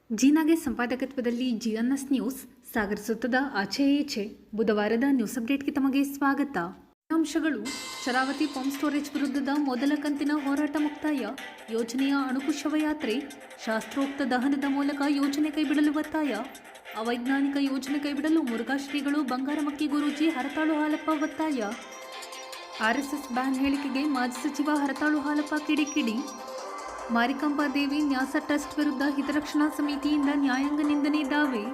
ಜೀನಾಗೆ ಸಂಪಾದಕತ್ವದಲ್ಲಿ ಜಿಎನ್ಎಸ್ news ಸಾಗರಿಸುತ್ತದೆ ಆಚೆ ಈಚೆ. ಬುಧವಾರದ news ಅಪ್ಡೇಟ್ಗೆ ತಮಗೆ ಸ್ವಾಗತ. ಅಂಶಗಳು: ಶರಾವತಿ ಪಂಪ್ ಸ್ಟೋರೇಜ್ ವಿರುದ್ಧದ ಮೊದಲ ಕಂತಿನ ಹೋರಾಟ ಮುಕ್ತಾಯ, ಯೋಜನೆಯ ಅಣುಕು ಶವಯಾತ್ರೆ, ಶಾಸ್ತ್ರೋಕ್ತ ದಹನದ ಮೂಲಕ ಯೋಜನೆ ಕೈಬಿಡಲು ಒತ್ತಾಯ, ಅವೈಜ್ಞಾನಿಕ ಯೋಜನೆ ಕೈಬಿಡಲು ಮುರುಘಾ ಶ್ರೀಗಳು ಬಂಗಾರಮಕ್ಕಿ ಗುರೂಜಿ ಹರತಾಳು ಹಾಲಪ್ಪ ಒತ್ತಾಯ, ಆರ್ಎಸ್ಎಸ್ ಬ್ಯಾನ್ ಹೇಳಿಕೆಗೆ ಮಾಜಿ ಸಚಿವ ಹರತಾಳು ಹಾಲಪ್ಪ ಕಿಡಿಕಿಡಿ, ಮಾರಿಕಾಂಬಾ ದೇವಿ ನ್ಯಾಸ ಟ್ರಸ್ಟ್ ವಿರುದ್ಧ ಹಿತರಕ್ಷಣಾ ಸಮಿತಿಯಿಂದ ನ್ಯಾಯಾಂಗ ನಿಂದನೆ ದಾವೆ,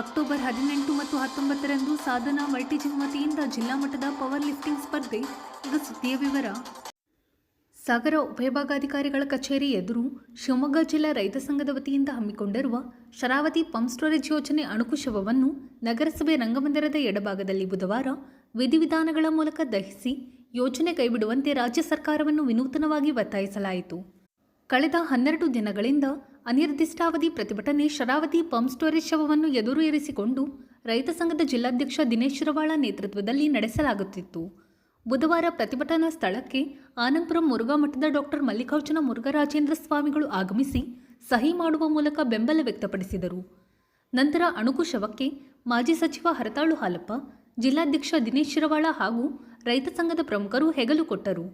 ಅಕ್ಟೋಬರ್ 18 ಮತ್ತು 19ರಂದು ಸಾಧನಾ ಮಲ್ಟಿಜಿಮ್ ವತಿಯಿಂದ ಜಿಲ್ಲಾ ಮಟ್ಟದ ಪವರ್ ಲಿಫ್ಟಿಂಗ್ ಸ್ಪರ್ಧೆ. ಈಗ ಸುದ್ದಿಯ ವಿವರ. ಸಾಗರ ಉಪವಿಭಾಗಾಧಿಕಾರಿಗಳ ಕಚೇರಿ ಎದುರು ಶಿವಮೊಗ್ಗ ಜಿಲ್ಲಾ ರೈತ ಸಂಘದ ವತಿಯಿಂದ ಹಮ್ಮಿಕೊಂಡಿರುವ ಶರಾವತಿ ಪಂಪ್ ಸ್ಟೋರೇಜ್ ಯೋಜನೆ ಅಣುಕು ಶವವನ್ನು ನಗರಸಭೆ ರಂಗಮಂದಿರದ ಎಡಭಾಗದಲ್ಲಿ ಬುಧವಾರ ವಿಧಿವಿಧಾನಗಳ ಮೂಲಕ ದಹಿಸಿ ಯೋಜನೆ ಕೈಬಿಡುವಂತೆ ರಾಜ್ಯ ಸರ್ಕಾರವನ್ನು ವಿನೂತನವಾಗಿ ಒತ್ತಾಯಿಸಲಾಯಿತು. ಕಳೆದ 12 ದಿನಗಳಿಂದ ಅನಿರ್ದಿಷ್ಟಾವಧಿ ಪ್ರತಿಭಟನೆ ಶರಾವತಿ ಪಂಪ್ ಸ್ಟೋರೇಜ್ ಶವವನ್ನು ಎದುರು ಇರಿಸಿಕೊಂಡು ರೈತ ಸಂಘದ ಜಿಲ್ಲಾಧ್ಯಕ್ಷ ದಿನೇಶ್ ಶಿರವಾಳ ನೇತೃತ್ವದಲ್ಲಿ ನಡೆಸಲಾಗುತ್ತಿತ್ತು. ಬುಧವಾರ ಪ್ರತಿಭಟನಾ ಸ್ಥಳಕ್ಕೆ ಆನಂದಪುರ ಮುರುಘಾ ಮಠದ ಡಾಕ್ಟರ್ ಮಲ್ಲಿಕಾರ್ಜುನ ಮುರುಘರಾಜೇಂದ್ರ ಸ್ವಾಮಿಗಳು ಆಗಮಿಸಿ ಸಹಿ ಮಾಡುವ ಮೂಲಕ ಬೆಂಬಲ ವ್ಯಕ್ತಪಡಿಸಿದರು. ನಂತರ ಅಣುಕು ಶವಕ್ಕೆ ಮಾಜಿ ಸಚಿವ ಹರತಾಳು ಹಾಲಪ್ಪ, ಜಿಲ್ಲಾಧ್ಯಕ್ಷ ದಿನೇಶ್ ಶಿರವಾಳ ಹಾಗೂ ರೈತ ಸಂಘದ ಪ್ರಮುಖರು ಹೆಗಲು ಕೊಟ್ಟರು.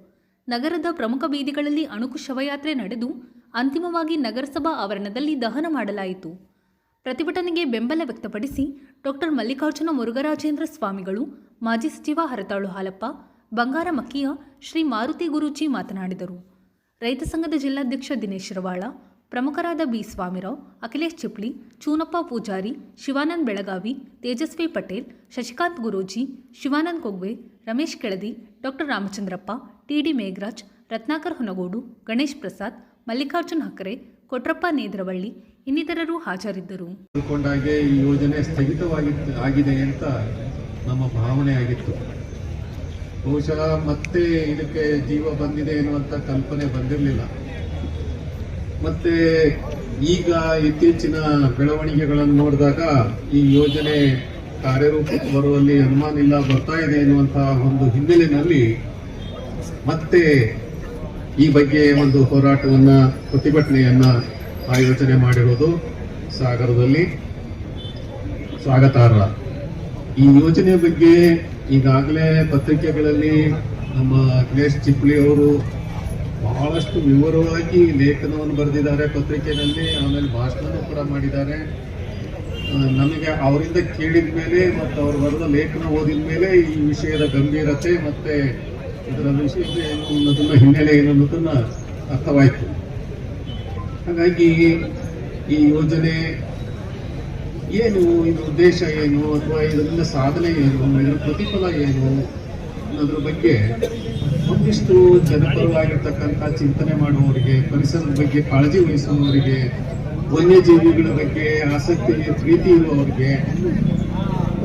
ನಗರದ ಪ್ರಮುಖ ಬೀದಿಗಳಲ್ಲಿ ಅಣುಕು ಶವಯಾತ್ರೆ ನಡೆದು ಅಂತಿಮವಾಗಿ ನಗರಸಭಾ ಆವರಣದಲ್ಲಿ ದಹನ ಮಾಡಲಾಯಿತು. ಪ್ರತಿಭಟನೆಗೆ ಬೆಂಬಲ ವ್ಯಕ್ತಪಡಿಸಿ ಡಾಕ್ಟರ್ ಮಲ್ಲಿಕಾರ್ಜುನ ಮುರುಘರಾಜೇಂದ್ರ ಸ್ವಾಮಿಗಳು, ಮಾಜಿ ಸಚಿವ ಹರತಾಳು ಹಾಲಪ್ಪ, ಬಂಗಾರಮಕ್ಕಿಯ ಶ್ರೀ ಮಾರುತಿ ಗುರೂಜಿ ಮಾತನಾಡಿದರು. ರೈತ ಸಂಘದ ಜಿಲ್ಲಾಧ್ಯಕ್ಷ ದಿನೇಶ್ ಶಿರವಾಳ, ಪ್ರಮುಖರಾದ B Swamirao, Akhilesh Chipli, Choonappa Poojari, Shivanand Belagavi, Tejasvi Patel, Shashikant Guruji, Shivanand Kogve, Ramesh Keladi, doctor Ramachandrappa, TD Megharaj, Ratnakar Hunagodu, Ganesh Prasad, Mallikarjun Hakkare, Kotrappa Nedravalli ಇನ್ನಿತರರು ಹಾಜರಿದ್ದರು. ಈ ಯೋಜನೆ ಸ್ಥಗಿತವಾಗಿದೆ ಅಂತ ನಮ್ಮ ಭಾವನೆ ಆಗಿತ್ತು. ಬಹುಶಃ ಮತ್ತೆ ಇದಕ್ಕೆ ಜೀವ ಬಂದಿದೆ ಎನ್ನುವಂತ ಕಲ್ಪನೆ ಬಂದಿರಲಿಲ್ಲ. ಮತ್ತೆ ಈಗ ಇತ್ತೀಚಿನ ಬೆಳವಣಿಗೆಗಳನ್ನು ನೋಡಿದಾಗ ಈ ಯೋಜನೆ ಕಾರ್ಯರೂಪಕ್ಕೆ ಬರುವಲ್ಲಿ ಅನುಮಾನ ಇಲ್ಲ, ಬರ್ತಾ ಇದೆ ಎನ್ನುವಂತಹ ಒಂದು ಹಿನ್ನೆಲೆಯಲ್ಲಿ ಮತ್ತೆ ಈ ಬಗ್ಗೆ ಒಂದು ಹೋರಾಟವನ್ನ, ಪ್ರತಿಭಟನೆಯನ್ನ ಆಯೋಜನೆ ಮಾಡಿರೋದು ಸಾಗರದಲ್ಲಿ ಸ್ವಾಗತಾರ್ಹ. ಈ ಯೋಜನೆ ಬಗ್ಗೆ ಈಗಾಗಲೇ ಪತ್ರಿಕೆಗಳಲ್ಲಿ ನಮ್ಮ ಅಖಿಲೇಶ್ ಚಿಪ್ಳಿ ಅವರು ಬಹಳಷ್ಟು ವಿವರವಾಗಿ ಲೇಖನವನ್ನು ಬರೆದಿದ್ದಾರೆ ಪತ್ರಿಕೆಯಲ್ಲಿ, ಆಮೇಲೆ ಭಾಷಣನೂ ಕೂಡ ಮಾಡಿದ್ದಾರೆ. ನಮಗೆ ಅವರಿಂದ ಕೇಳಿದ ಮೇಲೆ ಮತ್ತು ಅವರು ಬರೆದ ಲೇಖನ ಓದಿದ ಮೇಲೆ ಈ ವಿಷಯದ ಗಂಭೀರತೆ ಮತ್ತೆ ಇದರ ವಿಷಯ ಏನು ಅನ್ನೋದನ್ನ, ಹಿನ್ನೆಲೆ ಏನು ಅನ್ನೋದನ್ನ ಅರ್ಥವಾಯಿತು. ಹಾಗಾಗಿ ಈ ಯೋಜನೆ ಏನು, ಇದರ ಉದ್ದೇಶ ಏನು, ಅಥವಾ ಇದರಿಂದ ಸಾಧನೆ ಏನು, ಇದರ ಪ್ರತಿಫಲ ಏನು ಅನ್ನೋದ್ರ ಬಗ್ಗೆ ಒಂದಿಷ್ಟು ಜನಪರವಾಗಿರ್ತಕ್ಕಂಥ ಚಿಂತನೆ ಮಾಡುವವರಿಗೆ, ಪರಿಸರದ ಬಗ್ಗೆ ಕಾಳಜಿ ವಹಿಸುವವರಿಗೆ, ವನ್ಯಜೀವಿಗಳ ಬಗ್ಗೆ ಆಸಕ್ತಿ ಪ್ರೀತಿ ಇರುವವರಿಗೆ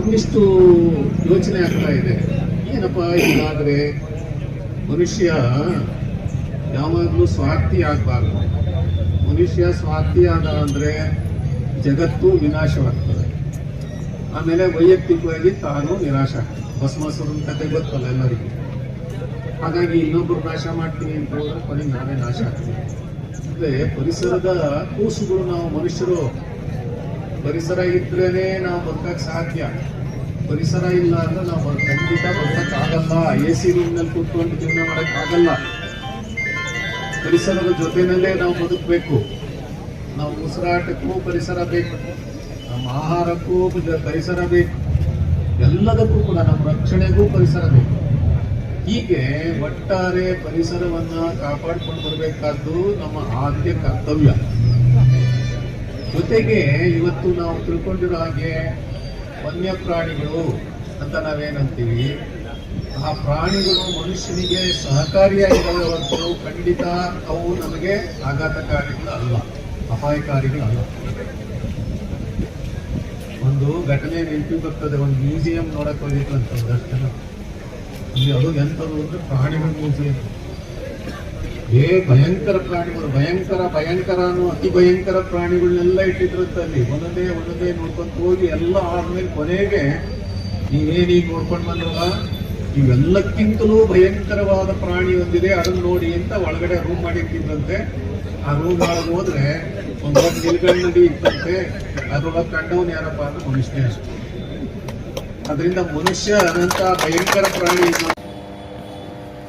ಒಂದಿಷ್ಟು ಯೋಚನೆ ಆಗ್ತಾ ಇದೆ. ಏನಪ್ಪ ಹೀಗಾದರೆ ಮನುಷ್ಯ ಯಾವಾಗಲೂ ಸ್ವಾರ್ಥಿ ಆಗಬಾರ್ದು. ಮನುಷ್ಯ ಸ್ವಾರ್ಥಿ ಆದ ಅಂದರೆ ಜಗತ್ತು ವಿನಾಶವಾಗ್ತದೆ. ಆಮೇಲೆ ವೈಯಕ್ತಿಕವಾಗಿ ತಾನು ನಿರಾಶ ಆಗ್ತದೆ. ಭಸ್ಮಾಸುರನ ಕತೆ ಗೊತ್ತಲ್ಲ ಎಲ್ಲರಿಗೂ. ಹಾಗಾಗಿ ಇನ್ನೊಬ್ಬರು ನಾಶ ಮಾಡ್ತೀವಿ ಅಂತ ಹೋದ್ರೆ ಕೊನೆಗೆ ನಾವೇ ನಾಶ ಆಗ್ತೀವಿ. ಅಂದ್ರೆ ಪರಿಸರದ ಕೂಸುಗಳು ನಾವು ಮನುಷ್ಯರು. ಪರಿಸರ ಇದ್ರೇನೆ ನಾವು ಬದುಕಕ್ಕೆ ಸಾಧ್ಯ. ಪರಿಸರ ಇಲ್ಲ ಅಂದ್ರೆ ನಾವು ಖಂಡಿತ ಬದುಕಕ್ಕಾಗಲ್ಲ. AC ರೂಮ್ನಲ್ಲಿ ಕೂತ್ಕೊಂಡು ಜೀವನ ಮಾಡೋಕ್ಕಾಗಲ್ಲ. ಪರಿಸರದ ಜೊತೆನಲ್ಲೇ ನಾವು ಬದುಕಬೇಕು. ನಾವು ಉಸಿರಾಟಕ್ಕೂ ಪರಿಸರ ಬೇಕು, ನಮ್ಮ ಆಹಾರಕ್ಕೂ ಪರಿಸರ ಬೇಕು, ಎಲ್ಲದಕ್ಕೂ ಕೂಡ ನಮ್ಮ ರಕ್ಷಣೆಗೂ ಪರಿಸರ ಬೇಕು. ಹೀಗೆ ಒಟ್ಟಾರೆ ಪರಿಸರವನ್ನ ಕಾಪಾಡಿಕೊಂಡು ಬರಬೇಕಾದ್ದು ನಮ್ಮ ಆದ್ಯ ಕರ್ತವ್ಯ. ಜೊತೆಗೆ ಇವತ್ತು ನಾವು ತಿಳ್ಕೊಂಡಿರೋ ಹಾಗೆ ವನ್ಯ ಪ್ರಾಣಿಗಳು ಅಂತ ನಾವೇನಂತೀವಿ, ಆ ಪ್ರಾಣಿಗಳು ಮನುಷ್ಯನಿಗೆ ಸಹಕಾರಿಯಾಗಿದ್ದಾವೆ ಹೊರತು ಖಂಡಿತ ಅವು ನಮಗೆ ಆಘಾತಕಾರಿಗಳಲ್ಲ, ಅಪಾಯಕಾರಿಗಳಲ್ಲ. ಒಂದು ಘಟನೆ ನೆನಪಿ ಬರ್ತದೆ. ಒಂದು ಮ್ಯೂಸಿಯಂ ನೋಡಕ್ ಹೋಗಿತ್ತು ಅಂತ ಒಂದಷ್ಟು ಜನ. ಇಲ್ಲಿ ಅದು ಎಂಥದ್ದು ಅಂದ್ರೆ ಪ್ರಾಣಿಗಳ ಮ್ಯೂಸಿಯಂ. ಭಯಂಕರ ಪ್ರಾಣಿಗಳು, ಭಯಂಕರ ಅನ್ನೋ ಅತಿ ಭಯಂಕರ ಪ್ರಾಣಿಗಳನ್ನೆಲ್ಲ ಇಟ್ಟಿದ್ರಂತ ಅಲ್ಲಿ. ಒಂದೊಂದೇ ನೋಡ್ಕೊಂತ ಹೋಗಿ ಎಲ್ಲ ಆದ್ಮೇಲೆ ಕೊನೆಗೆ ನೀವೇನೀಗ ನೋಡ್ಕೊಂಡು ಬಂದ್ರಲ್ಲ, ಇವೆಲ್ಲಕ್ಕಿಂತಲೂ ಭಯಂಕರವಾದ ಪ್ರಾಣಿ ಒಂದಿದೆ, ಅದನ್ನು ನೋಡಿ ಅಂತ ಒಳಗಡೆ ರೂಮ್ ಮಾಡಿಟ್ಟಿದ್ದಂತೆ. ಆ ರೂಮ್ ಒಳಗೆ ಹೋದ್ರೆ ಒಂದು ನಿಲ್ಗಣ್ಣಿ ಇತ್ತಂತೆ, ಅದ್ರೊಳಗೆ ಕಂಡವನ್ ಯಾರಪ್ಪ ಅಂದ್ರೆ ಮನುಷ್ಯನೇ ಅಷ್ಟೇ. ಅದರಿಂದ ಮನುಷ್ಯ ಅನಂತ ಭಯಂಕರ ಪ್ರಾಣಿ.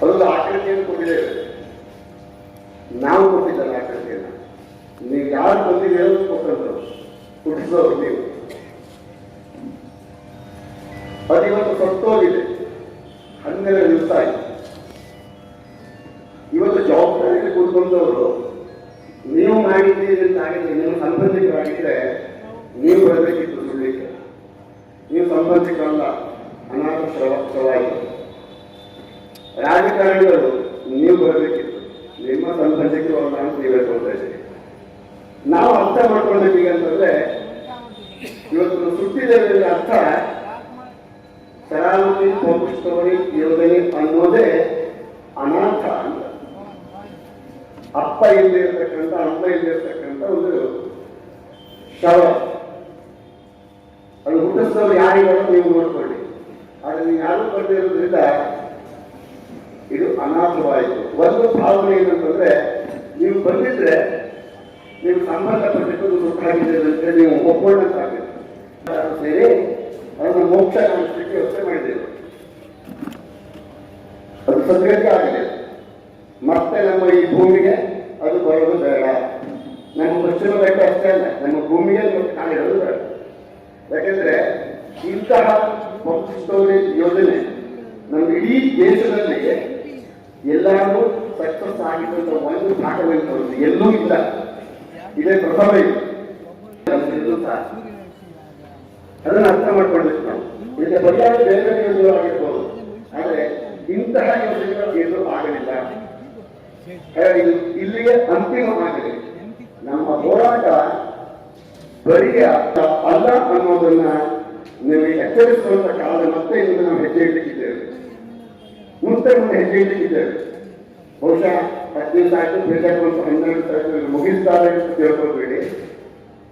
ಅದೊಂದು ಆಕೃತಿಯನ್ನು ಕೊಟ್ಟಿದ್ದೇವೆ, ನಾವು ಕೊಟ್ಟಿದ್ದಲ್ಲ ಆಕೃತಿಯನ್ನು. ನೀವು ಯಾರು ಬಂದಿದ್ದೀರೋ ಕೊಟ್ಟರು, ಹುಟ್ಟಿಸೋರು ನೀವು. ಅದು ಇವತ್ತು ಸತ್ತೋಗಿದೆ, 12 ದಿವಸ ಆಯ್ತು. ಇವತ್ತು ಜವಾಬ್ದಾರಿ ಕೂತ್ಕೊಂಡವರು ನೀವು ಮಾಡಿದ್ದೀರಿ ಅಂತ ಆಗಿದ್ರೆ, ನೀವು ಸಂಬಂಧಿಕರಾಗಿದ್ರೆ ನೀವು ಬರಬೇಕಿತ್ತು ಸುಳ್ಳಿಕ್ಕೆ. ನೀವು ಸಂಬಂಧಿಕರಲ್ಲ, ಅನಾಥ ಶವಾಯಿತು. ರಾಜಕಾರಣಿಗಳು ನೀವು ಬರಬೇಕಿತ್ತು, ನಿಮ್ಮ ಸಂಬಂಧಿಕರು ಅಲ್ಲ ಅಂತ ನೀವು ಹೇಳ್ಕೊಳ್ತಾ ಇದ್ದೀರಿ. ನಾವು ಅರ್ಥ ಮಾಡ್ಕೊಳ್ಬೇಕು ಈಗ ಅಂತಂದ್ರೆ, ಇವತ್ತು ಸುಟ್ಟಿದ್ದೇವೆ ಅರ್ಥ ಶರಾವತಿ ಪಂಪ್ ಸ್ಟೋರಿ ಯೋಜನೆ ಅನ್ನೋದೇ ಅನಾಥ ಅಂತ. ಅಪ್ಪ ಇಲ್ಲದೆ ಇರ್ತಕ್ಕಂಥ, ಅಮ್ಮ ಇಲ್ಲದೆ ಇರ್ತಕ್ಕಂಥ ಒಂದು ಶವ. ಅದು ಹುಟ್ಟಿಸೋರು ಯಾರಿಗಾದ್ರೂ ನೀವು ನೋಡ್ಕೊಳ್ಳಿ. ಆದ್ರೆ ನೀವು ಯಾರು ಬರ್ದೇ ಇರೋದ್ರಿಂದ ಇದು ಅನಾಥವಾಯಿತು. ಒಂದು ಭಾವನೆ ಏನಂತಂದ್ರೆ, ನೀವು ಬಂದಿದ್ರೆ ನೀವು ಸಂಬಂಧಪಟ್ಟಿದ್ದು ಸುಟ್ಟಾಗಿದೆ ಅಂತ ನೀವು ಒಪ್ಕೊಂಡಂತಾಗಿದೆ. ಸೇರಿ ಅದನ್ನು ಮೋಕ್ಷ ಕಾಣಿಸ್ಲಿಕ್ಕೆ ವ್ಯವಸ್ಥೆ ಮಾಡಿದ್ದೇವೆ. ಅದು ಸದ್ಗತಿ ಆಗಿದೆ. ಮತ್ತೆ ನಮ್ಮ ಈ ಭೂಮಿಗೆ ಅದು ಬರೋದು ಬೇಡ. ನಮ್ಮ ಪಶ್ಚಿಮ ಘಟ್ಟ ಅಷ್ಟೇ ಅಲ್ಲ, ನಮ್ಮ ಭೂಮಿಗೆ ಮತ್ತೆ ಕಾಣಿಡೋದು ಬೇಡ. ಯಾಕೆಂದ್ರೆ ಇಂತಹ ಪಂಪ್ ಸ್ಟೋರೇಜ್ ಯೋಜನೆ ನಮ್ಮ ಇಡೀ ದೇಶದಲ್ಲಿ ಎಲ್ಲರೂ ಸಕ್ಸಸ್ ಆಗಿದ್ದಂತ ಒಂದು ಭಾಗವನ್ನು ಎಲ್ಲೂ ಇಲ್ಲ. ಇದೇ ಪ್ರಥಮ ಇದು. ಅದನ್ನು ಅರ್ಥ ಮಾಡ್ಕೊಳ್ಬೇಕು ನಾವು. ಇದಕ್ಕೆ ಪರ್ಯಾಯ ಬೇರೆ ಬೇರೆ ಯೋಜನೆಗಳು ಆಗಿರ್ಬೋದು, ಆದರೆ ಇಂತಹ ಯೋಜನೆಗಳು ಏನೂ ಆಗಲಿಲ್ಲ. ಇದು ಇಲ್ಲಿಗೆ ಅಂತಿಮ ಆಗಿದೆ. ನಮ್ಮ ಹೋರಾಟ ಬರೀ ಅಲ್ಲ ಅನ್ನೋದನ್ನ ನಿಮಗೆ ಎಚ್ಚರಿಸುವಂತ ಕಾಲ ಮತ್ತೆ ಇಂದು ನಾವು ಹೆಜ್ಜೆ ಇಟ್ಟಕ್ಕಿದ್ದೇವೆ. ಮುಂದೆ ಹೆಜ್ಜೆ ಇಟ್ಟಕ್ಕಿದ್ದೇವೆ. ಬಹುಶಃ 15 ಆಯ್ತು, ಬೇಕಾಗುವಂತ 12 ತಾರೀಕು ಮುಗಿಸ್ತಾರೆ ಅಂತ ತಿಳ್ಕೊಳ್ಬೇಡಿ.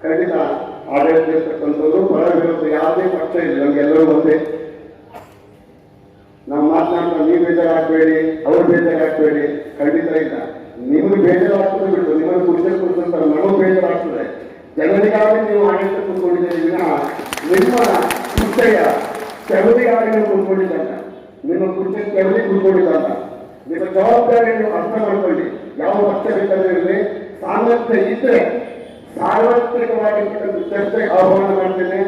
ಖಂಡಿತ ಆಡಳಿತ ಇರ್ತಕ್ಕಂಥದ್ದು ಪರ ವಿರೋಧ ಯಾವುದೇ ಪಕ್ಷ ಇಲ್ಲ, ನಮ್ಗೆಲ್ಲರೂ ಒಂದೇ. ನಾವು ಮಾತನಾಡ್ತಾ ನೀವು ಬೇಜಾರಾಗಬೇಡಿ, ಅವ್ರು ಬೇಜಾರಾಗಬೇಡಿ, ಖಂಡಿತ ಇಲ್ಲ. ನಿಮಗೆ ಬೇಜಾರಾಗ್ತದೆ ಬಿಟ್ಟು ನಿಮ್ಮನ್ನು ಕುರ್ಚಲ್ಲಿ ಕೂರಿಸಂತ ನಮಗೂ ಬೇಜಾರಾಗ್ತದೆ. ಜನರಿಗಾಗಿ ನೀವು ಆಡಳಿತ ಕೂತ್ಕೊಂಡಿದ್ದೀರಿ ವಿನಃ ನಿಮ್ಮ ಕುರ್ಚೆಯ ಕೆಳದಿಗಾಗಿ ನೀವು ಕೂತ್ಕೊಂಡಿದ್ದಲ್ಲ, ನಿಮ್ಮ ಕುರ್ಚೆ ಕೆಳದಿ ಕೂತ್ಕೊಂಡಿದ್ದಲ್ಲ. ನಿಮ್ಮ ಜವಾಬ್ದಾರಿಯನ್ನು ಅರ್ಥ ಮಾಡ್ಕೊಳ್ಳಿ. ಯಾವ ಪಕ್ಷ ಬೇಕಾದ್ರೆ ಇರಲಿ, ಸಾಮರ್ಥ್ಯ ಇದ್ರೆ ಸಾರ್ವತ್ರಿಕವಾಗಿರ್ತಕ್ಕಂಥ ಚರ್ಚೆಗೆ ಆಹ್ವಾನ ಮಾಡ್ತೇನೆ.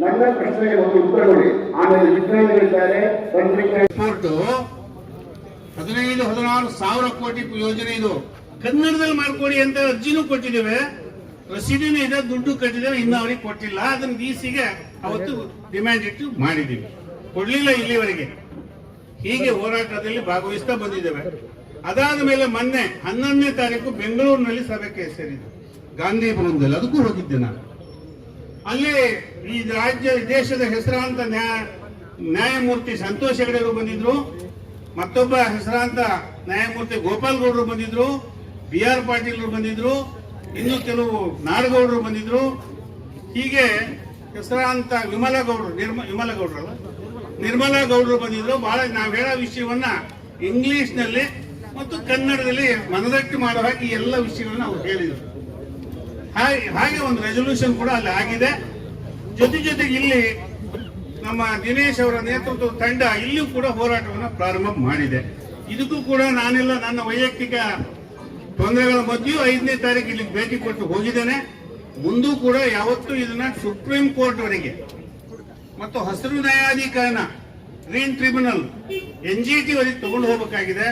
ನನ್ನ ಪ್ರಶ್ನೆಗೆ ಒಂದು ಉತ್ತರ ಕೊಡಿ. ಆಮೇಲೆ ವಿಜ್ಞಾನಿಗಳಿದ್ದಾರೆ, ತಂತ್ರಿಕೆ. 15-16 ಸಾವಿರ ಕೋಟಿ ಯೋಜನೆ ಇದು. ಕನ್ನಡದಲ್ಲಿ ಮಾಡ್ಕೊಡಿ ಅಂತ ಅರ್ಜಿನೂ ಕೊಟ್ಟಿದ್ದೇವೆ, ರಸೀದಿನೂ ಇದೆ, ದುಡ್ಡು ಕಟ್ಟಿದ್ದೇವೆ, ಇನ್ನು ಅವ್ರಿಗೆ ಕೊಟ್ಟಿಲ್ಲ. ಅದನ್ನ ಡಿಸಿಗೆ ಅವತ್ತು ಡಿಮ್ಯಾಂಡ್ ಇಟ್ಟು ಮಾಡಿದ್ದೀವಿ, ಕೊಡ್ಲಿಲ್ಲ ಇಲ್ಲಿವರೆಗೆ. ಹೀಗೆ ಹೋರಾಟದಲ್ಲಿ ಭಾಗವಹಿಸ್ತಾ ಬಂದಿದ್ದೇವೆ. ಅದಾದ ಮೇಲೆ ಮೊನ್ನೆ 11ನೇ ತಾರೀಕು ಬೆಂಗಳೂರಿನಲ್ಲಿ ಸಭೆಗೆ ಸೇರಿದ್ದು, ಗಾಂಧಿ ಭವನದಲ್ಲಿ. ಅದಕ್ಕೂ ಹೋಗಿದ್ದೆ ನಾನು. ಅಲ್ಲಿ ಈ ರಾಜ್ಯ ದೇಶದ ಹೆಸರಾಂತ ನ್ಯಾಯಮೂರ್ತಿ ಸಂತೋಷ್ ಹೆಗಡೆ ಅವರು ಬಂದಿದ್ರು, ಮತ್ತೊಬ್ಬ ಹೆಸರಾಂತ ನ್ಯಾಯಮೂರ್ತಿ ಗೋಪಾಲ್ ಗೌಡರು ಬಂದಿದ್ರು, BR ಪಾಟೀಲ್ ಬಂದಿದ್ರು, ಇನ್ನು ಕೆಲವು ನಾಡಗೌಡರು ಬಂದಿದ್ರು. ಹೀಗೆ ಹೆಸರಾಂತ ನಿರ್ಮಲಾ ಗೌಡರು ಬಂದಿದ್ರು. ಬಹಳ ನಾವು ಹೇಳೋ ವಿಷಯವನ್ನ ಇಂಗ್ಲಿಷ್ ನಲ್ಲಿ ಮತ್ತು ಕನ್ನಡದಲ್ಲಿ ಮನದಟ್ಟು ಮಾಡೋ ಹಾಗೆ ಎಲ್ಲ ವಿಷಯಗಳನ್ನ ಅವ್ರು ಹೇಳಿದ್ರು. ಹಾಗೆ ಒಂದು ರೆಸೊಲ್ಯೂಷನ್ ಕೂಡ ಅಲ್ಲಿ ಆಗಿದೆ. ಜೊತೆಗೆ ಇಲ್ಲಿ ನಮ್ಮ ದಿನೇಶ್ ಅವರ ನೇತೃತ್ವದ ತಂಡ ಇಲ್ಲಿಯೂ ಕೂಡ ಹೋರಾಟವನ್ನು ಪ್ರಾರಂಭ ಮಾಡಿದೆ. ಇದಕ್ಕೂ ಕೂಡ ನಾನೆಲ್ಲ ನನ್ನ ವೈಯಕ್ತಿಕ ತೊಂದರೆಗಳ ಮಧ್ಯೆಯೂ 5ನೇ ತಾರೀಕು ಇಲ್ಲಿಗೆ ಭೇಟಿ ಕೊಟ್ಟು ಹೋಗಿದ್ದೇನೆ. ಮುಂದೂ ಕೂಡ ಯಾವತ್ತೂ ಇದನ್ನ ಸುಪ್ರೀಂ ಕೋರ್ಟ್ ವರೆಗೆ ಮತ್ತು ಹಸಿರು ನ್ಯಾಯಾಧಿಕರಣ, ಗ್ರೀನ್ ಟ್ರಿಬ್ಯುನಲ್, NGT ವರೆಗೆ ತಗೊಂಡು ಹೋಗಬೇಕಾಗಿದೆ.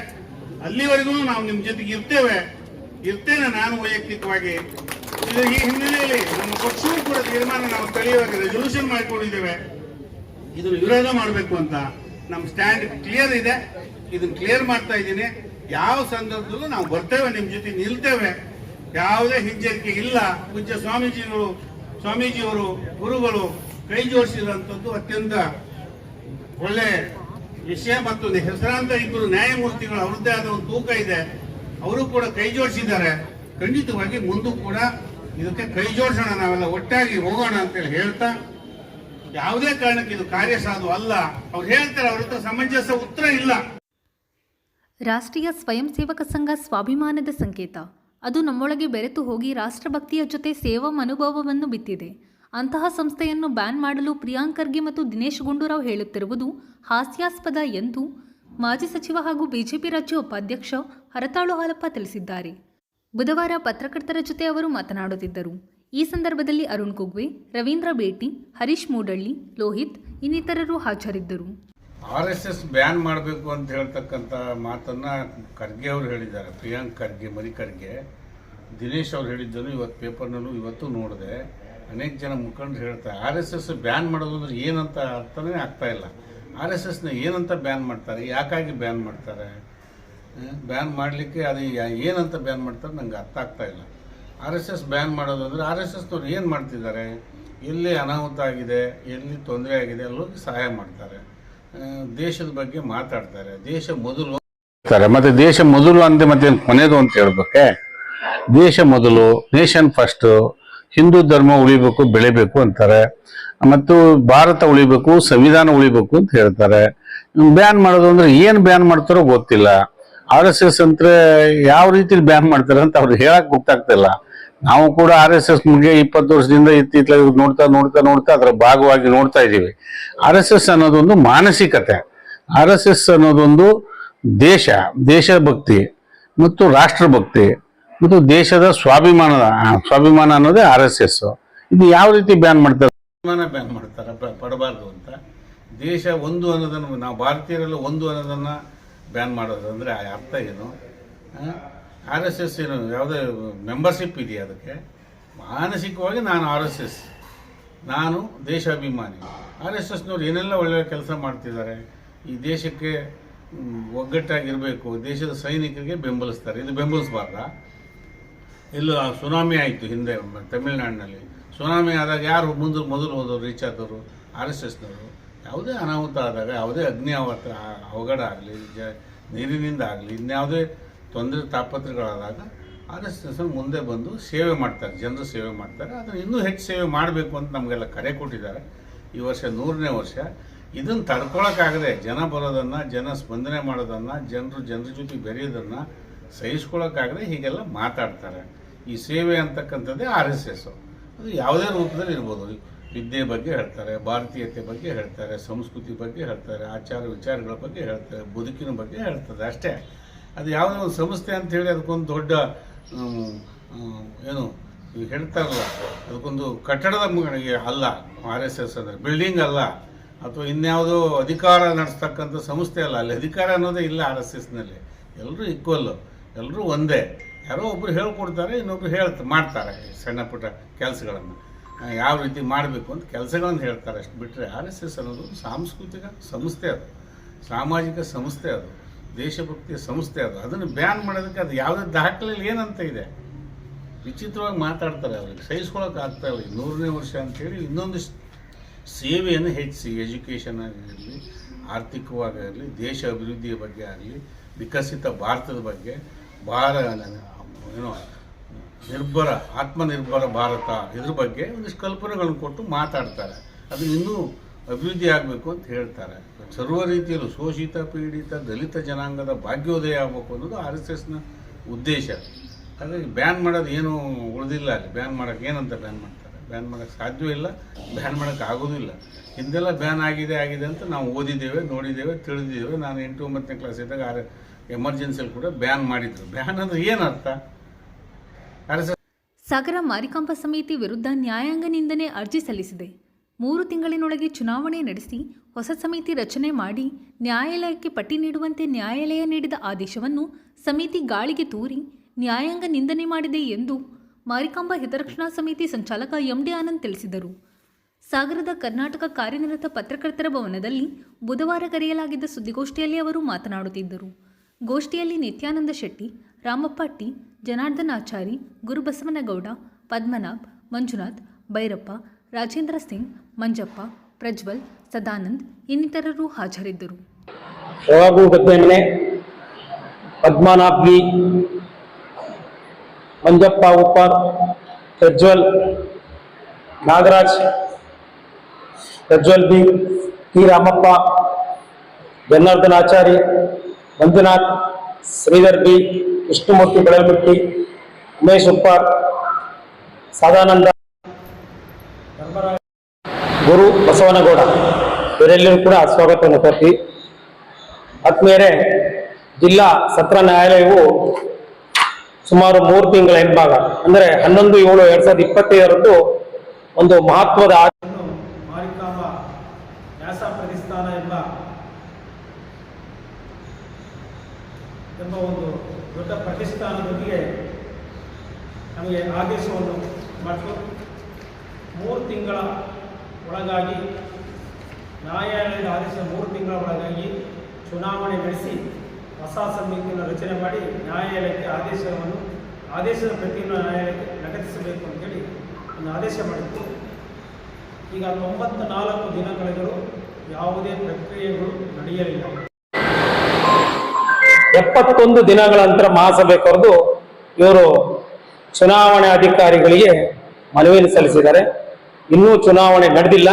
ಅಲ್ಲಿವರೆಗೂ ನಾವು ನಿಮ್ಮ ಜೊತೆಗೆ ಇರ್ತೇನೆ ನಾನು ವೈಯಕ್ತಿಕವಾಗಿ. ಈ ಹಿನ್ನೆಲೆಯಲ್ಲಿ ನಮ್ಮ ಪಕ್ಷವೂ ಕೂಡ ತೀರ್ಮಾನ ನಾವು ಸ್ಥಳೀಯವಾಗಿ ರೆಸೊಲ್ಯೂಷನ್ ಮಾಡಿಕೊಂಡಿದ್ದೇವೆ, ಇದನ್ನು ವಿರೋಧ ಮಾಡಬೇಕು ಅಂತ. ನಮ್ಮ ಸ್ಟ್ಯಾಂಡ್ ಕ್ಲಿಯರ್ ಇದೆ, ಇದನ್ನು ಕ್ಲಿಯರ್ ಮಾಡ್ತಾ ಇದ್ದೀನಿ. ಯಾವ ಸಂದರ್ಭದಲ್ಲೂ ನಾವು ಬರ್ತೇವೆ, ನಿಮ್ಮ ಜೊತೆ ನಿಲ್ತೇವೆ, ಯಾವುದೇ ಹಿಂಜರಿಕೆ ಇಲ್ಲ. ಪೂಜ್ಯ ಸ್ವಾಮೀಜಿಯವರು ಗುರುಗಳು ಕೈ ಜೋಡಿಸಿರುವಂಥದ್ದು ಅತ್ಯಂತ ಒಳ್ಳೆ ವಿಷಯ. ಮತ್ತು ಹೆಸರಾಂತ ಇಬ್ಬರು ನ್ಯಾಯಮೂರ್ತಿಗಳು, ಅವರದ್ದೇ ಆದ ಒಂದು ತೂಕ ಇದೆ, ಅವರು ಕೂಡ ಕೈ ಜೋಡಿಸಿದ್ದಾರೆ. ಖಂಡಿತವಾಗಿ ಮುಂದೂ ಕೂಡ ಇದಕ್ಕೆ ಕೈ ಜೋಡಿಸೋಣ, ನಾವೆಲ್ಲ ಒಟ್ಟಾಗಿ ಹೋಗೋಣ ಅಂತೇಳಿ ಹೇಳ್ತಾ, ಯಾವುದೇ ಕಾರಣಕ್ಕೆ ಇದು ಕಾರ್ಯಸಾಧು ಅಲ್ಲ. ಅವ್ರು ಹೇಳ್ತಾರೆ, ಅವ್ರ ಹತ್ರ ಸಮಂಜಸ ಉತ್ತರ ಇಲ್ಲ. ರಾಷ್ಟ್ರೀಯ ಸ್ವಯಂ ಸೇವಕ ಸಂಘ ಸ್ವಾಭಿಮಾನದ ಸಂಕೇತ. ಅದು ನಮ್ಮೊಳಗೆ ಬೆರೆತು ಹೋಗಿ ರಾಷ್ಟ್ರಭಕ್ತಿಯ ಜೊತೆ ಸೇವಾ ಮನೋಭಾವವನ್ನು ಬಿತ್ತಿದೆ. ಅಂತಹ ಸಂಸ್ಥೆಯನ್ನು ಬ್ಯಾನ್ ಮಾಡಲು ಪ್ರಿಯಾಂಕ್ ಖರ್ಗೆ ಮತ್ತು ದಿನೇಶ್ ಗುಂಡೂರಾವ್ ಹೇಳುತ್ತಿರುವುದು ಹಾಸ್ಯಾಸ್ಪದ ಎಂದು ಮಾಜಿ ಸಚಿವ ಹಾಗೂ ಬಿಜೆಪಿ ರಾಜ್ಯ ಉಪಾಧ್ಯಕ್ಷ ಹರತಾಳು ಹಾಲಪ್ಪ ತಿಳಿಸಿದ್ದಾರೆ. ಬುಧವಾರ ಪತ್ರಕರ್ತರ ಜೊತೆ ಅವರು ಮಾತನಾಡುತ್ತಿದ್ದರು. ಈ ಸಂದರ್ಭದಲ್ಲಿ ಅರುಣ್ ಕುಗ್ವೆ, ರವೀಂದ್ರ ಬೇಟಿ, ಹರೀಶ್ ಮೂಡಳ್ಳಿ, ಲೋಹಿತ್ ಇನ್ನಿತರರು ಹಾಜರಿದ್ದರು. RSS ಬ್ಯಾನ್ ಮಾಡಬೇಕು ಅಂತ ಹೇಳ್ತಕ್ಕಂಥ ಮಾತನ್ನು ಖರ್ಗೆ ಅವರು ಹೇಳಿದ್ದಾರೆ. ಪ್ರಿಯಾಂಕ್ ಖರ್ಗೆ, ಮರಿ ಖರ್ಗೆ, ದಿನೇಶ್ ಅವರು ಹೇಳಿದ್ದನ್ನು ಇವತ್ತು ಪೇಪರ್ನಲ್ಲೂ ಇವತ್ತು ನೋಡಿದೆ. ಅನೇಕ ಜನ ಮುಖಂಡರು ಹೇಳ್ತಾರೆ RSS ಬ್ಯಾನ್ ಮಾಡೋದು ಅಂದ್ರೆ ಏನಂತ ಅರ್ಥನೇ ಆಗ್ತಾ ಇಲ್ಲ. RSSನ ಏನಂತ ಬ್ಯಾನ್ ಮಾಡ್ತಾರೆ, ಯಾಕಾಗಿ ಬ್ಯಾನ್ ಮಾಡ್ತಾರೆ, ಬ್ಯಾನ್ ಮಾಡಲಿಕ್ಕೆ ಅದು ಏನಂತ ಬ್ಯಾನ್ ಮಾಡ್ತಾರೆ ನಂಗೆ ಅರ್ಥ ಆಗ್ತಾ ಇಲ್ಲ. RSS ಬ್ಯಾನ್ ಮಾಡೋದು ಅಂದರೆ RSSನವ್ರು ಏನು ಮಾಡ್ತಿದ್ದಾರೆ, ಎಲ್ಲಿ ಅನಾಹುತ ಆಗಿದೆ, ಎಲ್ಲಿ ತೊಂದರೆ ಆಗಿದೆ ಅಲ್ಲೋಗಿ ಸಹಾಯ ಮಾಡ್ತಾರೆ, ದೇಶದ ಬಗ್ಗೆ ಮಾತಾಡ್ತಾರೆ. ದೇಶ ಮೊದಲು ಮತ್ತೆ ದೇಶ ಮೊದಲು ಅಂತ ಮತ್ತೆ ಕೊನೆಯದು ಅಂತ ಹೇಳ್ಬೇಕೆ. ದೇಶ ಮೊದಲು, ನೇಷನ್ ಫಸ್ಟ್, ಹಿಂದೂ ಧರ್ಮ ಉಳಿಬೇಕು, ಬೆಳಿಬೇಕು ಅಂತಾರೆ. ಮತ್ತು ಭಾರತ ಉಳಿಬೇಕು, ಸಂವಿಧಾನ ಉಳಿಬೇಕು ಅಂತ ಹೇಳ್ತಾರೆ. ಬ್ಯಾನ್ ಮಾಡೋದು ಅಂದ್ರೆ ಏನು ಬ್ಯಾನ್ ಮಾಡ್ತಾರೋ ಗೊತ್ತಿಲ್ಲ. RSS ಅಂದ್ರೆ ಯಾವ ರೀತಿ ಬ್ಯಾನ್ ಮಾಡ್ತಾರೆ ಅಂತ ಅವ್ರು ಹೇಳಕ್ ಗೊತ್ತಾಗ್ತಿಲ್ಲ. ನಾವು ಕೂಡ RSS ಮುಗಿಯ 20 ವರ್ಷದಿಂದ ಇತ್ತೀಚೆಗೆ ನೋಡ್ತಾ ಅದರ ಭಾಗವಾಗಿ ನೋಡ್ತಾ ಇದ್ದೀವಿ. RSS ಅನ್ನೋದೊಂದು ಮಾನಸಿಕತೆ, RSS ಅನ್ನೋದೊಂದು ದೇಶಭಕ್ತಿ ಮತ್ತು ರಾಷ್ಟ್ರಭಕ್ತಿ ಮತ್ತು ದೇಶದ ಸ್ವಾಭಿಮಾನ ಅನ್ನೋದೇ RSS. ಇದು ಯಾವ ರೀತಿ ಬ್ಯಾನ್ ಮಾಡ್ತಾರೆ, ಬ್ಯಾನ್ ಮಾಡ್ತಾರೆ ಪಡಬಾರ್ದು ಅಂತ. ದೇಶ ಒಂದು ಅನ್ನೋದನ್ನು, ನಾವು ಭಾರತೀಯರೆಲ್ಲ ಒಂದು ಅನ್ನೋದನ್ನ ಬ್ಯಾನ್ ಮಾಡೋದು ಅಂದ್ರೆ ಅರ್ಥ ಏನು? RSS ಏನು ಯಾವುದೇ ಮೆಂಬರ್ಶಿಪ್ ಇದೆಯಾ ಅದಕ್ಕೆ? ಮಾನಸಿಕವಾಗಿ ನಾನು RSS, ನಾನು ದೇಶಾಭಿಮಾನಿ. RSSನವ್ರು ಏನೆಲ್ಲ ಒಳ್ಳೆಯ ಕೆಲಸ ಮಾಡ್ತಿದ್ದಾರೆ. ಈ ದೇಶಕ್ಕೆ ಒಗ್ಗಟ್ಟಾಗಿರಬೇಕು, ದೇಶದ ಸೈನಿಕರಿಗೆ ಬೆಂಬಲಿಸ್ತಾರೆ. ಇದು ಬೆಂಬಲಿಸಬಾರ್ದ? ಎಲ್ಲೂ ಸುನಾಮಿ ಆಯಿತು ಹಿಂದೆ ತಮಿಳುನಾಡಿನಲ್ಲಿ. ಸುನಾಮಿ ಆದಾಗ ಯಾರು ಮೊದಲು ಹೋದವರು, ರೀಚ್ ಆದವರು RSSನವರು. ಯಾವುದೇ ಅನಾಹುತ ಆದಾಗ, ಯಾವುದೇ ಅಗ್ನಿ ಅವಘಡ ಆಗಲಿ, ನೀರಿನಿಂದ ಆಗಲಿ, ಇನ್ಯಾವುದೇ ತೊಂದರೆ ತಾಪತ್ರಗಳಾದಾಗ RSS ಮುಂದೆ ಬಂದು ಸೇವೆ ಮಾಡ್ತಾರೆ, ಜನರು ಸೇವೆ ಮಾಡ್ತಾರೆ. ಅದನ್ನು ಇನ್ನೂ ಹೆಚ್ಚು ಸೇವೆ ಮಾಡಬೇಕು ಅಂತ ನಮಗೆಲ್ಲ ಕರೆ ಕೊಟ್ಟಿದ್ದಾರೆ. ಈ ವರ್ಷ 100ನೇ ವರ್ಷ. ಇದನ್ನು ತಡ್ಕೊಳಕ್ಕಾಗದೆ ಜನ ಬರೋದನ್ನು, ಜನ ಸ್ಪಂದನೆ ಮಾಡೋದನ್ನು, ಜನರ ಜೊತೆ ಬೆರೆಯೋದನ್ನು ಸಹಿಸ್ಕೊಳಕ್ಕಾಗದೆ ಹೀಗೆಲ್ಲ ಮಾತಾಡ್ತಾರೆ. ಈ ಸೇವೆ ಅಂತಕ್ಕಂಥದ್ದೇ RSS. ಅದು ಯಾವುದೇ ರೂಪದಲ್ಲಿ ಇರ್ಬೋದು. ವಿದ್ಯೆ ಬಗ್ಗೆ ಹೇಳ್ತಾರೆ, ಭಾರತೀಯತೆ ಬಗ್ಗೆ ಹೇಳ್ತಾರೆ, ಸಂಸ್ಕೃತಿ ಬಗ್ಗೆ ಹೇಳ್ತಾರೆ, ಆಚಾರ ವಿಚಾರಗಳ ಬಗ್ಗೆ ಹೇಳ್ತಾರೆ, ಬದುಕಿನ ಬಗ್ಗೆ ಹೇಳ್ತದೆ ಅಷ್ಟೇ. ಅದು ಯಾವುದೋ ಒಂದು ಸಂಸ್ಥೆ ಅಂತ ಹೇಳಿ ಅದಕ್ಕೊಂದು ದೊಡ್ಡ ಏನು ಹೇಳ್ತಾರಲ್ಲ, ಅದಕ್ಕೊಂದು ಕಟ್ಟಡದ ಅಲ್ಲ RSS ಅಂದರೆ, ಬಿಲ್ಡಿಂಗ್ ಅಲ್ಲ, ಅಥವಾ ಇನ್ಯಾವುದೋ ಅಧಿಕಾರ ನಡೆಸ್ತಕ್ಕಂಥ ಸಂಸ್ಥೆ ಅಲ್ಲ. ಅಲ್ಲಿ ಅಧಿಕಾರ ಅನ್ನೋದೇ ಇಲ್ಲ RSSನಲ್ಲಿ. ಎಲ್ಲರೂ ಈಕ್ವಲ್ಲು, ಎಲ್ಲರೂ ಒಂದೇ. ಯಾರೋ ಒಬ್ರು ಹೇಳ್ಕೊಡ್ತಾರೆ, ಇನ್ನೊಬ್ರು ಮಾಡ್ತಾರೆ ಸಣ್ಣ ಪುಟ್ಟ ಕೆಲಸಗಳನ್ನು, ಯಾವ ರೀತಿ ಮಾಡಬೇಕು ಅಂತ ಕೆಲಸಗಳನ್ನು ಹೇಳ್ತಾರೆ. ಅಷ್ಟು ಬಿಟ್ಟರೆ RSS ಅನ್ನೋದು ಸಾಂಸ್ಕೃತಿಕ ಸಂಸ್ಥೆ, ಅದು ಸಾಮಾಜಿಕ ಸಂಸ್ಥೆ, ಅದು ದೇಶಭಕ್ತಿಯ ಸಂಸ್ಥೆ. ಅದನ್ನು ಬ್ಯಾನ್ ಮಾಡೋದಕ್ಕೆ ಅದು ಯಾವುದೇ ದಾಖಲೆಯಲ್ಲಿ ಏನಂತ ಇದೆ? ವಿಚಿತ್ರವಾಗಿ ಮಾತಾಡ್ತಾರೆ. ಅವ್ರಿಗೆ ಸಹಿಸ್ಕೊಳಕ್ಕೆ ಆಗ್ತಾ ಇಲ್ಲ. 100ನೇ ವರ್ಷ ಅಂತೇಳಿ ಇನ್ನೊಂದು ಸೇವೆಯನ್ನು ಹೆಚ್ಚಿಸಿ, ಎಜುಕೇಷನ್ ಆಗಿರಲಿ, ಆರ್ಥಿಕವಾಗಿರಲಿ, ದೇಶ ಅಭಿವೃದ್ಧಿಯ ಬಗ್ಗೆ ಆಗಲಿ, ವಿಕಸಿತ ಭಾರತದ ಬಗ್ಗೆ, ಆತ್ಮನಿರ್ಭರ ಭಾರತ ಇದ್ರ ಬಗ್ಗೆ ಒಂದಿಷ್ಟು ಕಲ್ಪನೆಗಳನ್ನು ಕೊಟ್ಟು ಮಾತಾಡ್ತಾರೆ. ಅದು ಇನ್ನೂ ಅಭಿವೃದ್ಧಿ ಆಗಬೇಕು ಅಂತ ಹೇಳ್ತಾರೆ. ಸರ್ವ ರೀತಿಯಲ್ಲೂ ಶೋಷಿತ, ಪೀಡಿತ, ದಲಿತ ಜನಾಂಗದ ಭಾಗ್ಯೋದಯ ಆಗಬೇಕು ಅನ್ನೋದು RSSನ ಉದ್ದೇಶ. ಹಾಗಾಗಿ ಬ್ಯಾನ್ ಮಾಡೋದು ಏನೂ ಉಳಿದಿಲ್ಲ ಅಲ್ಲಿ. ಬ್ಯಾನ್ ಮಾಡೋಕ್ಕೆ ಏನಂತ ಬ್ಯಾನ್ ಮಾಡ್ತಾರೆ? ಬ್ಯಾನ್ ಮಾಡೋಕ್ಕೆ ಸಾಧ್ಯವೇ ಇಲ್ಲ, ಬ್ಯಾನ್ ಮಾಡೋಕ್ಕೆ ಆಗೋದಿಲ್ಲ. ಹಿಂದೆಲ್ಲ ಬ್ಯಾನ್ ಆಗಿದೆ ಅಂತ ನಾವು ಓದಿದ್ದೇವೆ, ನೋಡಿದ್ದೇವೆ, ತಿಳಿದಿದ್ದೇವೆ. ನಾನು 8, 9ನೇ ಕ್ಲಾಸ್ ಇದ್ದಾಗ ಎಮರ್ಜೆನ್ಸಿಯಲ್ಲಿ ಕೂಡ ಬ್ಯಾನ್ ಮಾಡಿದ್ರು. ಬ್ಯಾನ್ ಅಂದ್ರೆ ಏನರ್ಥ? ಸಾಗರ ಮಾರಿಕಾಂಬಾ ಸಮಿತಿ ವಿರುದ್ಧ ನ್ಯಾಯಾಂಗ ನಿಂದನೆ ಅರ್ಜಿ ಸಲ್ಲಿಸಿದೆ. 3 ತಿಂಗಳಿನೊಳಗೆ ಚುನಾವಣೆ ನಡೆಸಿ ಹೊಸ ಸಮಿತಿ ರಚನೆ ಮಾಡಿ ನ್ಯಾಯಾಲಯಕ್ಕೆ ಪಟ್ಟಿ ನೀಡುವಂತೆ ನ್ಯಾಯಾಲಯ ನೀಡಿದ ಆದೇಶವನ್ನು ಸಮಿತಿ ಗಾಳಿಗೆ ತೂರಿ ನ್ಯಾಯಾಂಗ ನಿಂದನೆ ಮಾಡಿದೆ ಎಂದು ಮಾರಿಕಾಂಬಾ ಹಿತರಕ್ಷಣಾ ಸಮಿತಿ ಸಂಚಾಲಕ MD ಆನಂದ್ ತಿಳಿಸಿದರು. ಸಾಗರದ ಕರ್ನಾಟಕ ಕಾರ್ಯನಿರತ ಪತ್ರಕರ್ತರ ಭವನದಲ್ಲಿ ಬುಧವಾರ ಕರೆಯಲಾಗಿದ್ದ ಸುದ್ದಿಗೋಷ್ಠಿಯಲ್ಲಿ ಅವರು ಮಾತನಾಡುತ್ತಿದ್ದರು. ಗೋಷ್ಠಿಯಲ್ಲಿ ನಿತ್ಯಾನಂದ ಶೆಟ್ಟಿ, ರಾಮಪ್ಪ ಟಿ, ಜನಾರ್ದನ್ ಆಚಾರಿ, ಗುರುಬಸವನಗೌಡ, ಪದ್ಮನಾಭ್, ಮಂಜುನಾಥ್, ಭೈರಪ್ಪ, ರಾಜೇಂದ್ರ ಸಿಂಗ್, ಮಂಜಪ್ಪ, ಪ್ರಜ್ವಲ್, ಸದಾನಂದ್ ಇನ್ನಿತರರು ಹಾಜರಿದ್ದರು. ಮನೆ Padmanabh B, Manjappa Uppar, Prajwal, Nagaraj, Prajwal B, T Ramappa, Janardhana Achari, Manjunath, Sridhar B, Vishnumurthy Belalmatti, Umesh Uppar, Sadananda, Guru Basavanagouda ಇವರೆಲ್ಲರೂ ಕೂಡ ಸ್ವಾಗತವನ್ನು ಕೋರ್ತೀವಿ. ಆತ್ಮೀಯರೇ, ಜಿಲ್ಲಾ ಸತ್ರ ನ್ಯಾಯಾಲಯವು ಸುಮಾರು 3 ತಿಂಗಳ ಹಿಂಭಾಗ ಅಂದರೆ 11/7/2025 ಒಂದು ಮಹತ್ವದ ಮಾರಿಕಾಂಬ ನ್ಯಾಸ ಪ್ರತಿಷ್ಠಾನ ಎಂಬ ಒಂದು ದೊಡ್ಡ ಪ್ರತಿಷ್ಠಾನದೊಂದಿಗೆ ನಮಗೆ ಆದೇಶವನ್ನು ಮಾಡಿತು. 3 ತಿಂಗಳ ಒಳಗಾಗಿ ನ್ಯಾಯಾಲಯದ ಆದೇಶ 3 ತಿಂಗಳ ಒಳಗಾಗಿ ಚುನಾವಣೆ ನಡೆಸಿ ಹೊಸ ಸಮಿತಿಯನ್ನು ರಚನೆ ಮಾಡಿ ನ್ಯಾಯಾಲಯಕ್ಕೆ ಆದೇಶದ ಪ್ರತಿಯನ್ನು ನ್ಯಾಯಾಲಯಕ್ಕೆ ಲಗತ್ತಿಸಬೇಕು ಅಂತೇಳಿ ಒಂದು ಆದೇಶ ಮಾಡಿತ್ತು. ಈಗ 94 ದಿನಗಳಿಗೂ ಯಾವುದೇ ಪ್ರಕ್ರಿಯೆಗಳು ನಡೆಯಲಿಲ್ಲ. 71 ದಿನಗಳ ನಂತರ ಮಹಾಸಭೆ ಕರೆದು ಇವರು ಚುನಾವಣೆ ಅಧಿಕಾರಿಗಳಿಗೆ ಮನವಿಯನ್ನು ಸಲ್ಲಿಸಿದ್ದಾರೆ. ಇನ್ನೂ ಚುನಾವಣೆ ನಡೆದಿಲ್ಲ.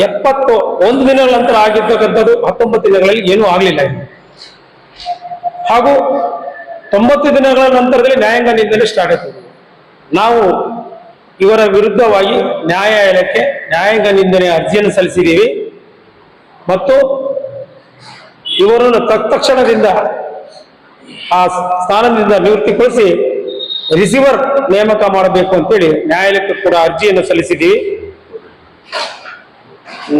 71 ದಿನಗಳ ನಂತರ ಆಗಿರ್ತಕ್ಕಂಥದ್ದು 19 ದಿನಗಳಲ್ಲಿ ಏನೂ ಆಗಲಿಲ್ಲ. ಹಾಗೂ 90 ದಿನಗಳ ನಂತರದಲ್ಲಿ ನ್ಯಾಯಾಂಗ ನಿಂದನೆ ಸ್ಟಾರ್ಟ್ ಆಗ್ತದೆ. ನಾವು ಇವರ ವಿರುದ್ಧವಾಗಿ ನ್ಯಾಯಾಲಯಕ್ಕೆ ನ್ಯಾಯಾಂಗ ನಿಂದನೆ ಅರ್ಜಿಯನ್ನು ಸಲ್ಲಿಸಿದ್ದೀವಿ ಮತ್ತು ಇವರನ್ನು ತತ್ಕ್ಷಣದಿಂದ ಆ ಸ್ಥಾನದಿಂದ ನಿವೃತ್ತಿಗೊಳಿಸಿ ರಿಸೀವರ್ ನೇಮಕ ಮಾಡಬೇಕು ಅಂತೇಳಿ ನ್ಯಾಯಾಲಯಕ್ಕೆ ಕೂಡ ಅರ್ಜಿಯನ್ನು ಸಲ್ಲಿಸಿದ್ದೀವಿ.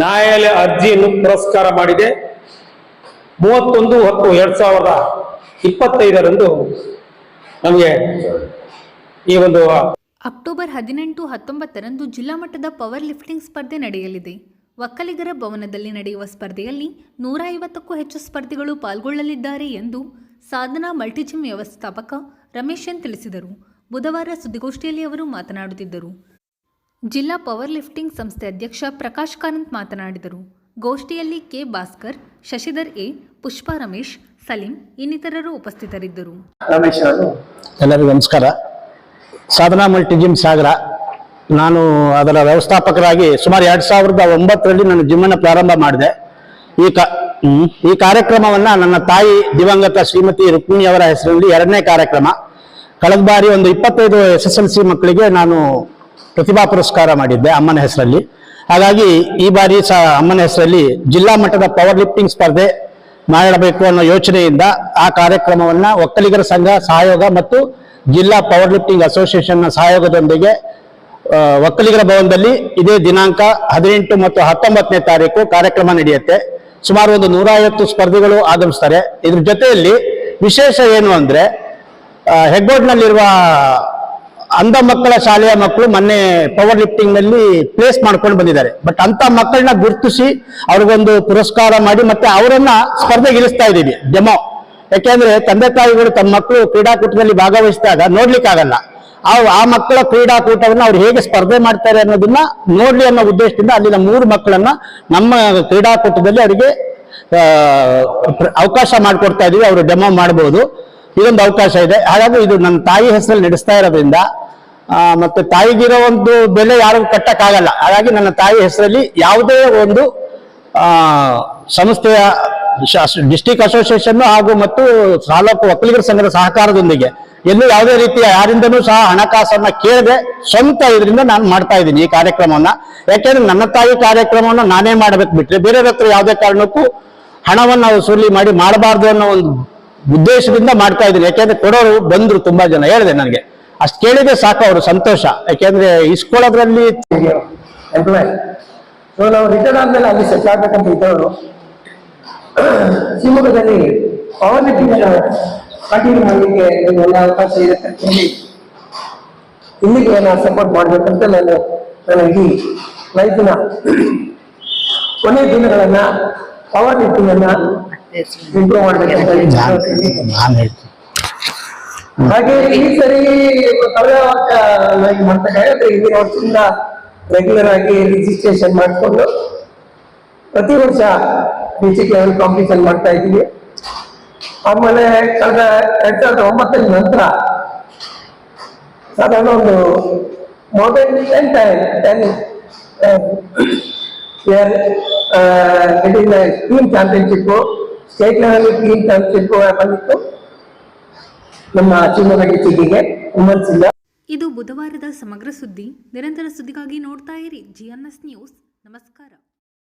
ನ್ಯಾಯಾಲಯ ಅರ್ಜಿಯನ್ನು ಪುರಸ್ಕಾರ ಮಾಡಿದೆ. 31/10/2025 ನಮಗೆ ಈ ಒಂದು ಅಕ್ಟೋಬರ್ 18-19 ಜಿಲ್ಲಾ ಮಟ್ಟದ ಪವರ್ ಲಿಫ್ಟಿಂಗ್ ಸ್ಪರ್ಧೆ ನಡೆಯಲಿದೆ. ಒಕ್ಕಲಿಗರ ಭವನದಲ್ಲಿ ನಡೆಯುವ ಸ್ಪರ್ಧೆಯಲ್ಲಿ 150ಕ್ಕೂ ಹೆಚ್ಚು ಸ್ಪರ್ಧಿಗಳು ಪಾಲ್ಗೊಳ್ಳಲಿದ್ದಾರೆ ಎಂದು ಸಾಧನಾ ಮಲ್ಟಿಜಿಮ್ ವ್ಯವಸ್ಥಾಪಕ ರಮೇಶನ್ ತಿಳಿಸಿದರು. ಬುಧವಾರ ಸುದ್ದಿಗೋಷ್ಠಿಯಲ್ಲಿ ಅವರು ಮಾತನಾಡುತ್ತಿದ್ದರು. ಜಿಲ್ಲಾ ಪವರ್ ಲಿಫ್ಟಿಂಗ್ ಸಂಸ್ಥೆ ಅಧ್ಯಕ್ಷ ಪ್ರಕಾಶ್ ಕಾರಂತ್ ಮಾತನಾಡಿದರು. ಗೋಷ್ಠಿಯಲ್ಲಿ ಕೆ ಭಾಸ್ಕರ್, ಶಶಿಧರ್ ಎ, ಪುಷ್ಪಾ ರಮೇಶ್, ಸಲೀಂ ಇನ್ನಿತರರು ಉಪಸ್ಥಿತರಿದ್ದರು. ಎಲ್ಲರಿಗೂ ನಮಸ್ಕಾರ. ಸಾಧನಾ ಮಲ್ಟಿಜಿಮ್ ಸಾಗರ, ನಾನು ಅದರ ವ್ಯವಸ್ಥಾಪಕರಾಗಿ ಸುಮಾರು 2009ರಲ್ಲಿ ನಾನು ಜಿಮ್ಮನ್ನು ಪ್ರಾರಂಭ ಮಾಡಿದೆ. ಈ ಕಾರ್ಯಕ್ರಮವನ್ನ ನನ್ನ ತಾಯಿ ದಿವಂಗತ ಶ್ರೀಮತಿ ರುಕ್ಮಿಣಿ ಅವರ ಹೆಸರಲ್ಲಿ 2ನೇ ಕಾರ್ಯಕ್ರಮ. ಕಳೆದ ಬಾರಿ ಒಂದು 25 SSLC ಮಕ್ಕಳಿಗೆ ನಾನು ಪ್ರತಿಭಾ ಪುರಸ್ಕಾರ ಮಾಡಿದ್ದೆ ಅಮ್ಮನ ಹೆಸರಲ್ಲಿ. ಹಾಗಾಗಿ ಈ ಬಾರಿ ಅಮ್ಮನ ಹೆಸರಲ್ಲಿ ಜಿಲ್ಲಾ ಮಟ್ಟದ ಪವರ್ ಲಿಫ್ಟಿಂಗ್ ಸ್ಪರ್ಧೆ ಮಾಡಬೇಕು ಅನ್ನೋ ಯೋಚನೆಯಿಂದ ಆ ಕಾರ್ಯಕ್ರಮವನ್ನ ಒಕ್ಕಲಿಗರ ಸಂಘ ಸಹಯೋಗ ಮತ್ತು ಜಿಲ್ಲಾ ಪವರ್ ಲಿಫ್ಟಿಂಗ್ ಅಸೋಸಿಯೇಷನ್ನ ಸಹಯೋಗದೊಂದಿಗೆ ಒಕ್ಕಲಿಗರ ಭವನದಲ್ಲಿ ಇದೇ ದಿನಾಂಕ 18 ಮತ್ತು 19ನೇ ತಾರೀಕು ಕಾರ್ಯಕ್ರಮ ನಡೆಯುತ್ತೆ. ಸುಮಾರು ಒಂದು 150 ಸ್ಪರ್ಧಿಗಳು ಆಗಮಿಸ್ತಾರೆ. ಇದ್ರ ಜೊತೆಯಲ್ಲಿ ವಿಶೇಷ ಏನು ಅಂದ್ರೆ, ಹೆಗ್ಗೋಡ್ನಲ್ಲಿರುವ ಅಂಧ ಮಕ್ಕಳ ಶಾಲೆಯ ಮಕ್ಕಳು ಮೊನ್ನೆ ಪವರ್ ಲಿಫ್ಟಿಂಗ್ ನಲ್ಲಿ ಪ್ಲೇಸ್ ಮಾಡ್ಕೊಂಡು ಬಂದಿದ್ದಾರೆ. ಬಟ್ ಅಂತ ಮಕ್ಕಳನ್ನ ಗುರುತಿಸಿ ಅವ್ರಿಗೊಂದು ಪುರಸ್ಕಾರ ಮಾಡಿ ಮತ್ತೆ ಅವರನ್ನ ಸ್ಪರ್ಧೆಗೆ ಇಳಿಸ್ತಾ ಇದ್ದೀವಿ, ಡೆಮೋ. ಯಾಕೆಂದ್ರೆ ತಂದೆ ತಾಯಿಗಳು ತಮ್ಮ ಮಕ್ಕಳು ಕ್ರೀಡಾಕೂಟದಲ್ಲಿ ಭಾಗವಹಿಸಿದಾಗ ನೋಡ್ಲಿಕ್ಕಾಗಲ್ಲ. ಆ ಮಕ್ಕಳ ಕ್ರೀಡಾಕೂಟವನ್ನು ಅವ್ರು ಹೇಗೆ ಸ್ಪರ್ಧೆ ಮಾಡ್ತಾರೆ ಅನ್ನೋದನ್ನ ನೋಡ್ಲಿ ಅನ್ನೋ ಉದ್ದೇಶದಿಂದ ಅಲ್ಲಿನ 3 ಮಕ್ಕಳನ್ನ ನಮ್ಮ ಕ್ರೀಡಾಕೂಟದಲ್ಲಿ ಅವರಿಗೆ ಅವಕಾಶ ಮಾಡಿಕೊಡ್ತಾ ಇದೀವಿ. ಅವರು ಡೆಮೋ ಮಾಡಬಹುದು, ಇದೊಂದು ಅವಕಾಶ ಇದೆ. ಹಾಗಾಗಿ ಇದು ನನ್ನ ತಾಯಿ ಹೆಸರಲ್ಲಿ ನಡೆಸ್ತಾ ಇರೋದ್ರಿಂದ ಮತ್ತೆ ತಾಯಿಗಿರೋ ಒಂದು ಬೆಲೆ ಯಾರಿಗೂ ಕಟ್ಟಕ್ಕಾಗಲ್ಲ. ಹಾಗಾಗಿ ನನ್ನ ತಾಯಿ ಹೆಸರಲ್ಲಿ ಯಾವುದೇ ಒಂದು ಸಂಸ್ಥೆಯ ಡಿಸ್ಟ್ರಿಕ್ಟ್ ಅಸೋಸಿಯೇಷನ್ ಹಾಗೂ ಮತ್ತು ತಾಲೂಕು ಒಕ್ಕಲಿಗರ ಸಂಘದ ಸಹಕಾರದೊಂದಿಗೆ ಎಲ್ಲೂ ಯಾವುದೇ ರೀತಿಯ ಯಾರಿಂದನೂ ಸಹ ಹಣಕಾಸನ್ನ ಕೇಳದೆ ಸ್ವಂತ ಇದರಿಂದ ನಾನು ಮಾಡ್ತಾ ಇದ್ದೀನಿ ಈ ಕಾರ್ಯಕ್ರಮವನ್ನ. ಯಾಕೆಂದ್ರೆ ನನ್ನ ತಾಯಿ ಕಾರ್ಯಕ್ರಮವನ್ನು ನಾನೇ ಮಾಡಬೇಕು ಬಿಟ್ರೆ ಬೇರೆಯವ್ರ ಹತ್ರ ಯಾವುದೇ ಕಾರಣಕ್ಕೂ ಹಣವನ್ನು ವಸೂಲಿ ಮಾಡಿ ಮಾಡಬಾರ್ದು ಅನ್ನೋ ಒಂದು ಉದ್ದೇಶದಿಂದ ಮಾಡ್ತಾ ಇದ್ದೀನಿ. ಯಾಕೆಂದ್ರೆ ಕೊಡೋರು ಬಂದ್ರು, ತುಂಬಾ ಜನ ಹೇಳಿದೆ ನನಗೆ, ಅಷ್ಟು ಕೇಳಿದ್ರೆ ಸಾಕು, ಅವರು ಸಂತೋಷ. ಯಾಕೆಂದ್ರೆ ಇಸ್ಕೊಳ್ಳೋದ್ರಲ್ಲಿ ಎಂಪ್ಲಾಯ್ ನಾವು ರಿಟರ್ನ್ ಆದ್ಮೇಲೆ ಅಲ್ಲಿ ಸೆಟ್ ಆಗ್ಬೇಕಂತ ಇದ್ದವರು ಶಿವಮೊಗ್ಗದಲ್ಲಿ ಪವರ್ ಲಿಫ್ಟಿಂಗ್ ಕಂಟಿನ್ಯೂ ಮಾಡಲಿಕ್ಕೆ ಒಳ್ಳೆ ಅವಕಾಶ ಇದೆ ಅಂತ ಹೇಳಿ ಇಲ್ಲಿಗೆ ನಾನು ಸಪೋರ್ಟ್ ಮಾಡ್ಬೇಕಂತ ನನ್ನ ಇಡೀ ಲೈಫಿನ ಕೊನೆಯ ದಿನಗಳನ್ನ ಪವರ್ ಲಿಫ್ಟಿಂಗ್ ಅನ್ನ ಇಂಪ್ರೂವ್ ಮಾಡ್ಬೇಕಂತ ಹಾಗೆ ಈ ಸರಿ ಕಳೆದ ವರ್ಷ ಮಾಡ್ಬೇಕಾದ್ರೆ ಹಿಂದಿನ ವರ್ಷದಿಂದ ರೆಗ್ಯುಲರ್ ಆಗಿ ರಿಜಿಸ್ಟ್ರೇಷನ್ ಮಾಡಿಕೊಂಡು ಪ್ರತಿ ವರ್ಷ ಡಿಸ್ಟ್ರಿಕ್ಟ್ ಲೆವೆಲ್ ಕಾಂಪಿಟೇಷನ್ ಮಾಡ್ತಾ ಇದ್ದೀವಿ. ಆಮೇಲೆ ಕಳೆದ 2009 ನಂತರ ಸಾಧಾರಣ ಒಂದು more than 10 where it is a team championship, state level team championship ಬಂದಿತ್ತು ನಮ್ಮ ಶಿವಮೊಗ್ಗ ಡಿಸ್ಟಿಕ್ಕಿಗೆ ವುಮೆನ್ಸ್ ಇಂದ. ಇದು ಬುಧವಾರದ ಸಮಗ್ರ ಸುದ್ದಿ. ನಿರಂತರ ಸುದ್ದಿಗಾಗಿ ನೋಡ್ತಾ ಇರಿ GNS ನ್ಯೂಸ್. ನಮಸ್ಕಾರ.